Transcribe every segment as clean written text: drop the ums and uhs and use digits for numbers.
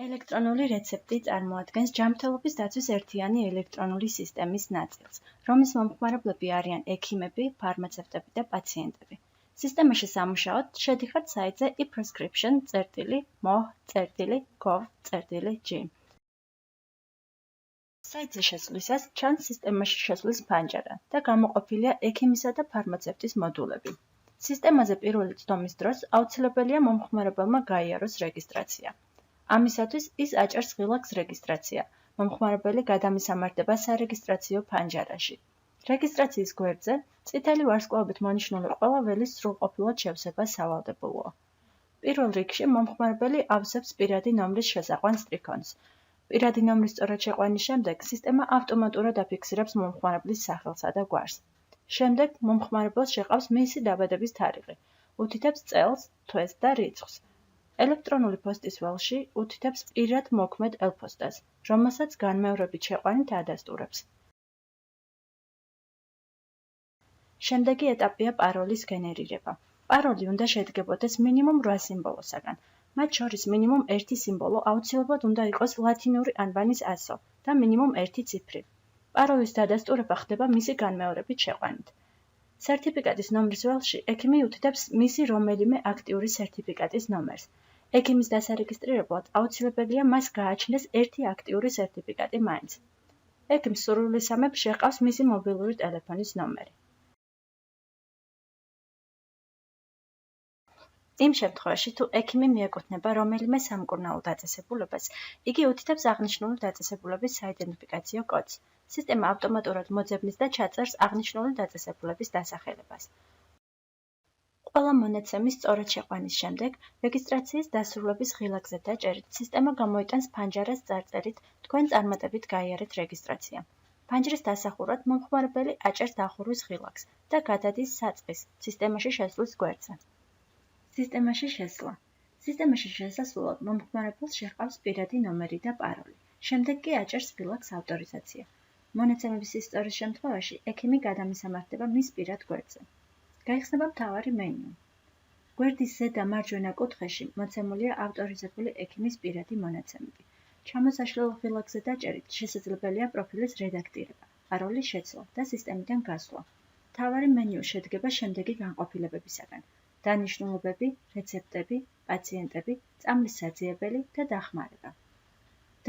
ელექტრონული რეცეპტი წარმოადგენს ჯანმრთელობის დაცვის ერთიანი ელექტრონული სისტემის ნაწილს, რომლის მომხმარებლები არიან ექიმები, ფარმაცევტები და პაციენტები. სისტემაში სამუშაოდ შედიხართ საიტზე e-prescription.mo.gov.g. საიტზე შესვლისას ჩანს სისტემაში შესვლის ფანჯარა და გამოყოფილია ექიმისა და ფარმაცევტის მოდულები. სისტემაზე პირველი წვდომის დროს აუცილებელია მომხმარებელმა გაიაროს რეგისტრაცია. ამისათვის ის აჭერს ღილაკს რეგისტრაცია. მომხმარებელი გადამისამართება სარეგისტრაციო ფანჯარაში. რეგისტრაციის გვერდზე წითელი ვარსკვლავებით მონიშნული ყველა ველის სრულყოფილად შევსება სავალდებულოა. პირველ რიგში მომხმარებელი ავსებს პირადი ნომრის შესაყვან სტრიქონს. პირადი ნომრის სწორად შეყვანის შემდეგ სისტემა ავტომატურად აფიქსირებს მომხმარებლის სახელსა და გვარს. შემდეგ მომხმარებელს შეყავს მისი დაბადების თარიღი, უთითებს წელს, თვეს და რიცხვს. ელექტრონული პოსტის ველში უთითებს პირად მოქმედ ელფოსტას, რომელსაც განმეორებით შეყვანით ადასტურებს. შემდეგი ეტაპია პაროლის გენერირება. პაროლი უნდა შედგებოდეს მინიმუმ 8 სიმბოლოსაგან. მათ შორის მინიმუმ 1 სიმბოლო აუცილებლად უნდა იყოს ლათინური ანბანის ასო და მინიმუმ 1 ციფრი. პაროლის დადასტურება ხდება მისი განმეორებით შეყვანით. სერტიფიკატის ნომრის ველში ექიმი უთითებს მისი რომელიმე აქტიური სერტიფიკატის ნომერს. ექიმის დასარეგისტრირებლად აუცილებელია მას გააჩნდეს ერთი აქტიური სერტიფიკატი მაინც. ექიმს სურვილისამებრ შეჰყავს მისი მობილური ტელეფონის ნომერი. იმ შემთხვევაში, თუ ექიმი მიეკუთვნება რომელიმე სამკურნალო დაწესებულებას, იგი უთითებს აღნიშნული დაწესებულების საიდენტიფიკაციო კოდს. სისტემა ავტომატურად მოძებნის და ჩაწერს აღნიშნული დაწესებულების დასახელებას. ყველა მონაცემის სწორად შეყვანის შემდეგ, რეგისტრაციის დასრულების ღილაკზე დაჭერით, სისტემა გამოიტანს ფანჯარას წარწერით თქვენ წარმატებით გაიარეთ რეგისტრაცია. ფანჯრის დასახურად მომხმარებელი აჭერს დახურვის ღილაკს და გადადის საწყის სისტემაში შესვლის გვერდზე. სისტემაში შესვლა. სისტემაში შესასვლელად მომხმარებელს შეჰყავს პირადი ნომერი და პაროლი. შემდეგ კი აჭერს ღილაკს ავტორიზაცია. მონაცემების ისწორის შემთხვევაში ექიმი გადამისამართება მის პირად გვერდზე. გაიხსნება მთავარი მენიუ. გვერდის ზედა მარჯვენა კუთხეში მოცემულია ავტორიზებული ექიმის პირადი მონაცემები. ჩამოსაშლელ ღილაკზე დაჭერით შესაძლებელია პროფილის რედაქტირება, პაროლის შეცვლა და სისტემიდან გასვლა. მთავარი მენიუ შედგება შემდეგი განყოფილებებისაგან: დანიშნულებები, რეცეპტები, პაციენტები, წამლის საძიებელი და დახმარება.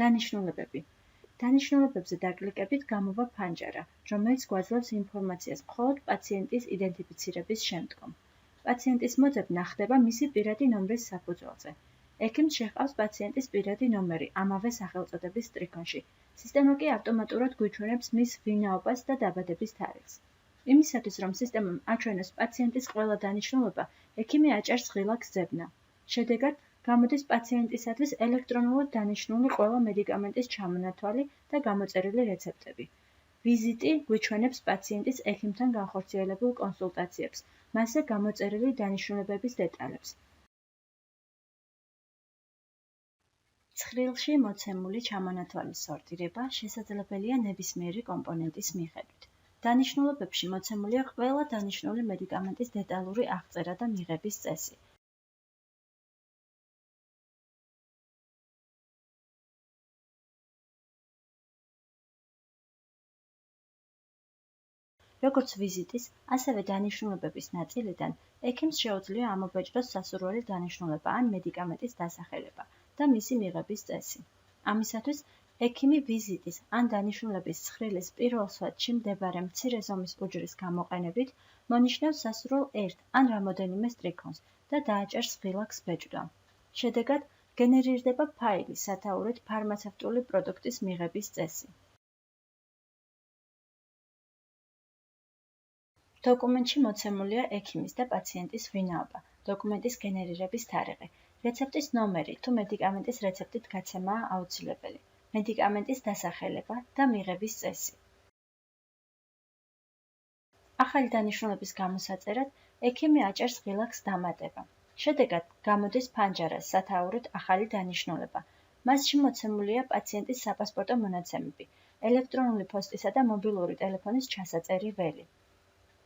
დანიშნულებები. დანიშნულებებზე დაკლიკებით გამოვა ფანჯარა, რომელიც გვაძლევს ინფორმაციას მხოლოდ პაციენტის იდენტიფიცირების შემდგომ. პაციენტის მოძებნა ხდება მისი პირადი ნომრის საფუძველზე. ექიმს შეჰყავს პაციენტის პირადი ნომერი ამავე სახელწოდების სტრიქონში. სისტემა კი ავტომატურად გვიჩვენებს მის ვინაობას და დაბადების თარიღს. იმისათვის, რომ სისტემამ აჩვენოს პაციენტის ყველა დანიშნულება, ექიმი აჭერს ღილაკს ძებნა. შედეგად, გამოდის პაციენტისათვის ელექტრონულად დანიშნული ყველა მედიკამენტის ჩამონათვალი და გამოწერილი რეცეპტები. ვიზიტი გვიჩვენებს პაციენტის ექიმთან განხორციელებულ კონსულტაციებს, მასზე გამოწერილი დანიშნულებების დეტალებს. ცხრილში მოცემული ჩამონათვალის სორტირება შესაძლებელია ნებისმიერი კომპონენტის მიხედვით. დანიშნულებებში მოცემულია ყველა დანიშნული მედიკამენტის დეტალური აღწერა და მიღების წესი. როგორც ვიზიტის, ასევე დანიშნულებების ნაწილიდან, ექიმს შეუძლია ამობეჭდოს სასურველი დანიშნულება ან მედიკამენტის დასახელება და მისი მიღების წესი. ამისათვის, ექიმი ვიზიტის ან დანიშნულების ცხრილის პირველ სვეტში მდებარე მცირე ზომის უჯრის გამოყენებით მონიშნავს სასურველ ერთ ან რამოდენიმე სტრიქონს და დააჭერს ღილაკს ბეჭდვა. შედეგად, გენერირდება ფაილი სათაურით ფარმაცევტული პროდუქტის მიღების წესი. დოკუმენტში მოცემულია ექიმის და პაციენტის ვინაობა, დოკუმენტის გენერირების თარიღი, რეცეპტის ნომერი თუ მედიკამენტის რეცეპტით გაცემაა აუცილებელი, მედიკამენტის დასახელება და მიღების წესი. ახალი დანიშნულების გამოსაწერად, ექიმი აჭერს ღილაკს დამატება. შედეგად, გამოდის ფანჯარას სათაურით ახალი დანიშნულება. მასში მოცემულია პაციენტის საპასპორტო მონაცემები, ელექტრონული პოსტისა და მობილური ტელეფონის ჩასაწერი ველი.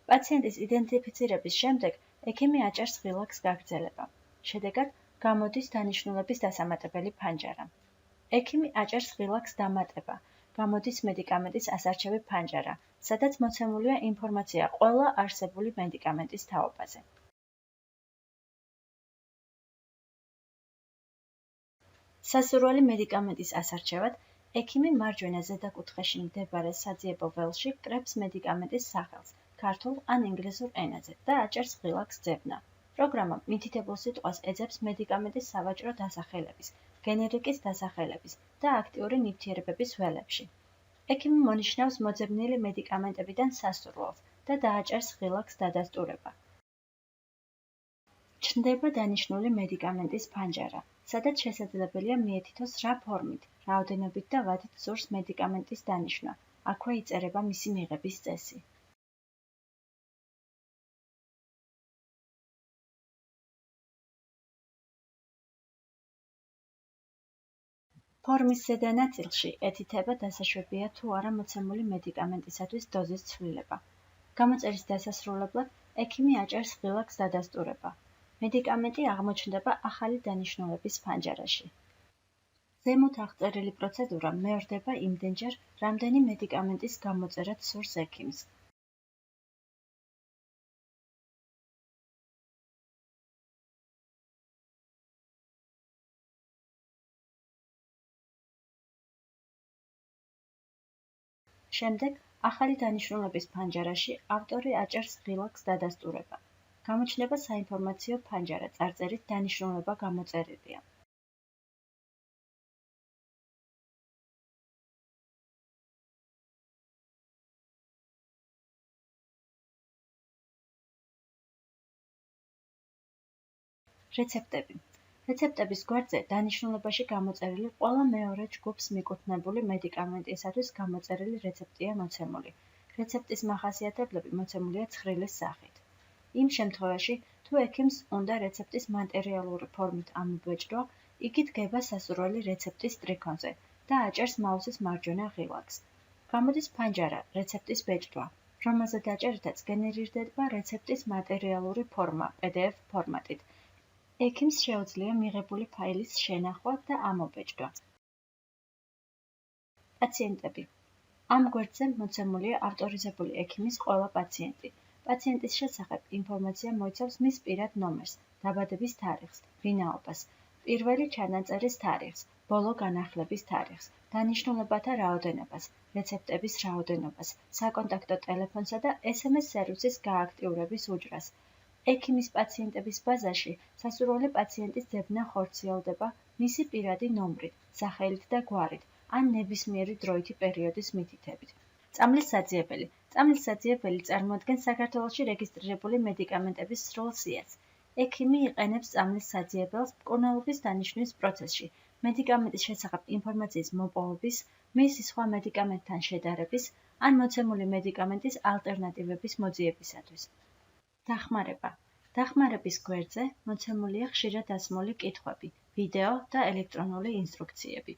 პაციენტის იდენტიფიცირების შემდეგ, ექიმი აჭერს ღილაკს გაგრძელება. შედეგად, გამოდის დანიშნულების დასამატებელი ფანჯარა. ექიმი აჭერს ღილაკს დამატება. გამოდის მედიკამენტის ასარჩევი ფანჯარა, სადაც მოცემულია ინფორმაცია ყველა არსებული მედიკამენტის თაობაზე. სასურველი მედიკამენტის ასარჩევად, ექიმი მარჯვენა ზედაკუთხეში მდებარე საძიებო ველში კრებს მედიკამენტის სახელს, ქართულ ან ინგლისურ ენაზე და აჭერს ღილაკს ძებნა. პროგრამა მითითებულ სიტყვას ეძებს მედიკამენტის სავაჭრო დასახელების, გენერიკის დასახელების და აქტიური ნივთიერებების ველებში. ექიმი მონიშნავს მოძებნილი მედიკამენტებიდან სასურველს და დააჭერს ღილაკს დადასტურება. ჩნდება დანიშნული მედიკამენტის ფანჯარა, სადაც შესაძლებელია მიეთითოს რა ფორმით, რაოდენობით და ვადით სურს მედიკამენტის დანიშვნა. აქვე იწერება მისი მიღების წესი. ფორმის ზედა ნაწილში ეთითება დასაშვებია თუ არა მოცემული მედიკამენტისათვის დოზის ცვლილება. გამოწერის დასასრულებლად ექიმი აჭერს ღილაკს დადასტურება. მედიკამენტი აღმოჩნდება ახალი დანიშნულების ფანჯარაში. ზემოთ აღწერილი პროცედურა მეორდება იმდენჯერ, რამდენი მედიკამენტის გამოწერად სურს ექიმს. შემდეგ, ახალი დანიშნულების ფანჯარაში ავტორი აჭერს ღილაკს დადასტურება. გამოჩნდება საინფორმაციო ფანჯარა, წარწერით დანიშნულება გამოწერილია. რეცეპტები. რეცეპტების გვერდზე დანიშნულებაში გამოწერილი ყველა მეორე ჯგუფს მიკუთვნებული მედიკამენტისათვის გამოწერილი რეცეპტია მოცემული. რეცეპტის მახასიათებლები მოცემულია ცხრილის სახით. იმ შემთხვევაში, თუ ექიმს უნდა რეცეპტის მატერიალური ფორმით ამობეჭდვა, იგი დგება სასურველი რეცეპტის სტრიქონზე და აჭერს მაუსის მარჯვენა ღილაკს. გამოდის ფანჯარა რეცეპტის ბეჭდვა, რომელზე დაჭერითაც გენერირდება რეცეპტის მატერიალური ფორმა PDF ფორმატით. ექიმს შეუძლია მიღებული ფაილის შენახვა და ამობეჭდვა. პაციენტები. ამ გვერდზე მოცემულია ავტორიზებული ექიმის ყველა პაციენტი. პაციენტის შესახებ ინფორმაცია მოიცავს მის პირად ნომერს, დაბადების თარიღს, ვინაობას, პირველი ჩანაწერის თარიღს, ბოლო განახლების თარიღს, დანიშნულებათა რაოდენობას, რეცეპტების რაოდენობას, საკონტაქტო ტელეფონსა და SMS სერვისის გააქტიურების უჯრას. ექიმის პაციენტების ბაზაში სასურველი პაციენტის ძებნა ხორციელდება მისი პირადი ნომრით, სახელით და გვარით, ან ნებისმიერი დროითი პერიოდის მითითებით. წამლის საძიებელი. წამლის საძიებელი წარმოადგენს საქართველოში რეგისტრირებული მედიკამენტების სრულ სიას. ექიმი იყენებს წამლის საძიებელს მკურნალობის დანიშვნის პროცესში, მედიკამენტის შესახებ ინფორმაციის მოპოვების, მისი სხვა მედიკამენტთან შედარების, ან მოცემული მედიკამენტის ალტერნატივების მოძიებისათვის. დახმარება. დახმარების გვერდზე მოცემულია ხშირად დასმული კითხვები, ვიდეო და ელექტრონული ინსტრუქციები.